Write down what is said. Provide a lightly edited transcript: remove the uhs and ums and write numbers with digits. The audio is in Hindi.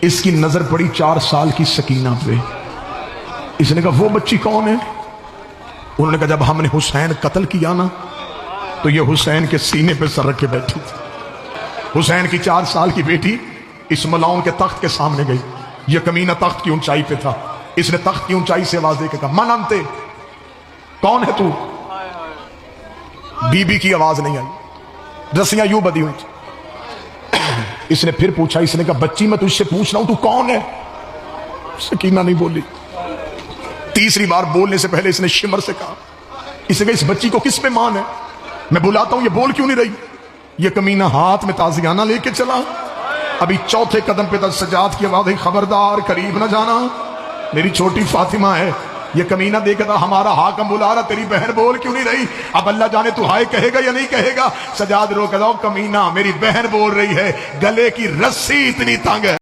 इसकी नजर पड़ी 4 साल की सकीना पे। इसने कहा वो बच्ची कौन है? उन्होंने कहा जब हमने हुसैन कत्ल किया ना तो ये हुसैन के सीने पे सर रख के बैठी थी। हुसैन की 4 साल की बेटी इस मलाउन के तख्त के सामने गई। ये कमीना तख्त की ऊंचाई पे था। इसने तख्त की ऊंचाई से आवाज देकर कहा मन अंते, कौन है तू? बीबी की आवाज नहीं आई, रस्सियां यूं बंधी हुई। इसने फिर पूछा, इसने कहा बच्ची मैं तुझसे पूछ रहा हूं तू कौन है? सकीना नहीं बोली। तीसरी बार बोलने से पहले इसने शिमर से कहा, इसने कहा इस बच्ची को किस पे मान है? मैं बुलाता हूं ये बोल क्यों नहीं रही? ये कमीना हाथ में ताजियाना लेके चला। अभी चौथे कदम पे सजाद की आवाज है, खबरदार करीब ना जाना, मेरी छोटी फातिमा है। ये कमीना देखा हमारा हाकम बुला रहा, तेरी बहन बोल क्यों नहीं रही? अब अल्लाह जाने तू हाय कहेगा या नहीं कहेगा। सजाद रोक दो, कमीना मेरी बहन बोल रही है, गले की रस्सी इतनी तंग है।